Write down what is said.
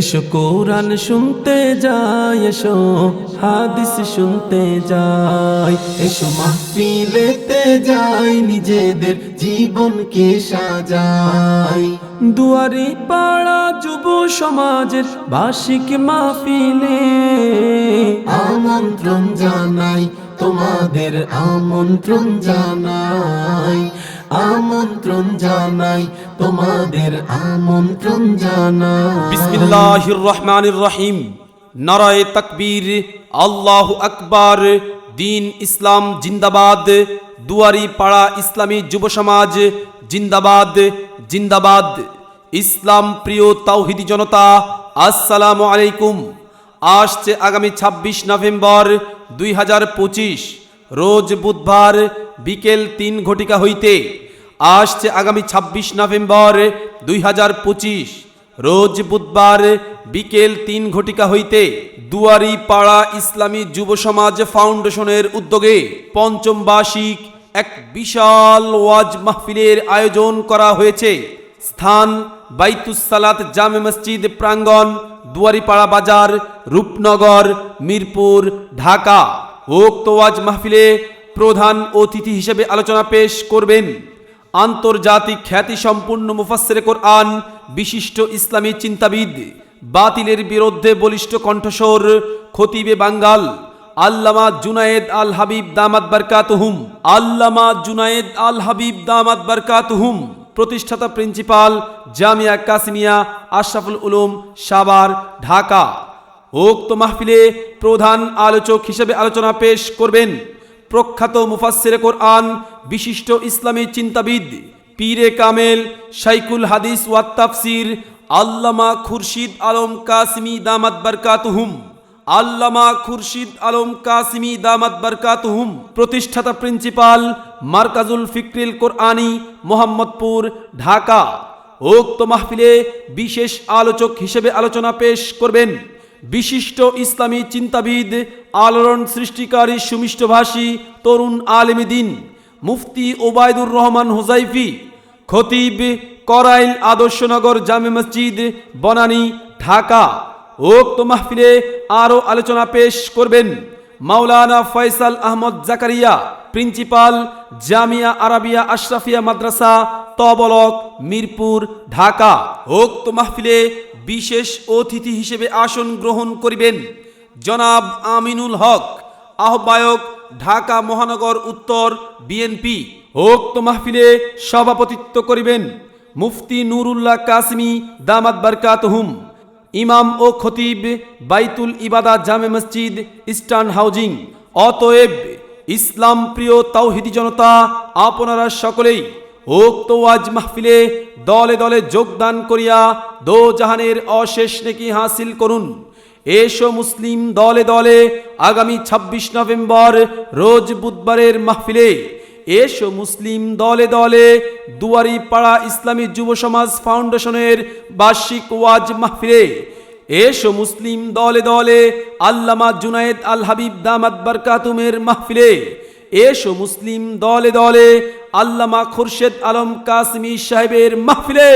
এসো কোরআন শুনতে যাই, এসো হাদিস শুনতে যাই, এসো মাহফিলেতে যাই, নিজেদের জীবনকে সাজাই। দুয়ারি পাড়া যুব সমাজের বার্ষিক মাহফিলে আমন্ত্রণ জানাই, তোমাদের আমন্ত্রণ জানাই, আমন্ত্রণ জানাই, তোমাদের আমন্ত্রণ জানাই। বিসমিল্লাহির রহমানির রহিম। নারায়ে তাকবীর, আল্লাহু আকবার। দিন ইসলাম জিন্দাবাদ। দুয়ারি পাড়া ইসলামী যুব সমাজ জিন্দাবাদ জিন্দাবাদ। ইসলাম প্রিয় তাওহীদি জনতা, আসসালামু আলাইকুম। আসছে আগামী ২৬ নভেম্বর ২০২৫ রোজ বুধবার বিকেল ৩ ঘটিকা হইতে। আসছে আগামী ২৬ নভেম্বর ২০২৫ রোজ বুধবার বিকেল ৩ ঘটিকা হইতে দুয়ারি পাড়া ইসলামী যুব সমাজ ফাউন্ডেশনের উদ্যোগে পঞ্চম বার্ষিক এক বিশাল ওয়াজ মাহফিলের আয়োজন করা হয়েছে। স্থান বাইতুস সালাত জামে মসজিদ প্রাঙ্গণ, দুয়ারিপাড়া বাজার, রূপনগর, মিরপুর, ঢাকা। উক্ত ওয়াজ মাহফিলে প্রধান অতিথি হিসেবে আলোচনা পেশ করবেন আন্তর্জাতিক খ্যাতি সম্পন্ন মুফাসসিরে কোরআন, বিশিষ্ট ইসলামী চিন্তাবিদ, বাতিলের বিরুদ্ধে বলিষ্ঠ কণ্ঠস্বর, খতিবে বাঙ্গাল আল্লামা জুনায়েদ আল হাবিব দামাত বারকাতুহুম। আল্লামা জুনায়েদ আল হাবিব দামাত বারকাতুহুম, প্রতিষ্ঠাতা প্রিন্সিপাল, জামিয়া কাসিমিয়া আশরাফুল উলুম, সাভার, ঢাকা। উক্ত মাহফিলে প্রধান আলোচক হিসেবে আলোচনা পেশ করবেন প্রখ্যাত মুফাসসিরে কোরআন, বিশিষ্ট ইসলামী চিন্তাবিদ, পীরে কামেল, শাইখুল হাদিস ওয়াত তাফসির আল্লামা খুরশিদ আলম কাসিমি দামাত বারকাতুহুম। আল্লামা খুরশিদ আলম কাসিমি দামাত বারকাতুহুম, প্রতিষ্ঠাতা প্রিন্সিপাল, মারকাজুল ফিকরিল কোরআনী, মোহাম্মদপুর, ঢাকা। উক্ত মাহফিলে বিশেষ আলোচক হিসেবে আলোচনা পেশ করবেন বিশিষ্ট ইসলামী চিন্তাবিদ, আলোড়ন সৃষ্টিকারী সুমিষ্টভাষী তরুণ আলেমে দ্বীন মুফতি ওবায়দুর রহমান হুযাইফী, খতিব, করাইল আদর্শনগর জামে মসজিদ, বনানী, ঢাকা। উক্ত মাহফিলে আরও আলোচনা পেশ করবেন মাওলানা ফয়সাল আহমদ জাকারিয়া, প্রিন্সিপাল, জামিয়া আরাবিয়া আশরাফিয়া মাদ্রাসা, তবলক, মিরপুর, ঢাকা। উক্ত মাহফিলে বিশেষ অতিথি হিসেবে আসন গ্রহণ করিবেন জনাব আমিনুল হক, আহ্বায়ক, ঢাকা মহানগর উত্তর, বিএনপি। উক্ত মাহফিলে সভাপতিত্ব করিবেন মুফতি নুরুল্লাহ কাসিমি দামাত বারকাতুহুম, ইমাম ও খতিব, বাইতুল ইবাদা জামে মসজিদ, ইস্টার্ন হাউজিং। অতএব ইসলাম প্রিয় তাওহীদি জনতা, আপনারা সকলেই উক্ত ওয়াজ মাহফিলে দলে দলে যোগদান করিয়া দো জাহানের অশেষ নেকি হাসিল করুন। এসো মুসলিম দলে দলে আগামী ২৬ নভেম্বর রোজ বুধবারের মাহফিলে, এসো মুসলিম দলে দলে দুয়ারি পাড়া ইসলামী যুব সমাজ ফাউন্ডেশনের বার্ষিক ওয়াজ মাহফিলে, এসো মুসলিম দলে দলে আল্লামা জুনায়েদ আল হাবিব দামাত বারকাতুহুমের মাহফিলে, এসো মুসলিম দলে দলে আল্লামা খুরশেদ আলম কাসিমি সাহেবের মাহফিলে।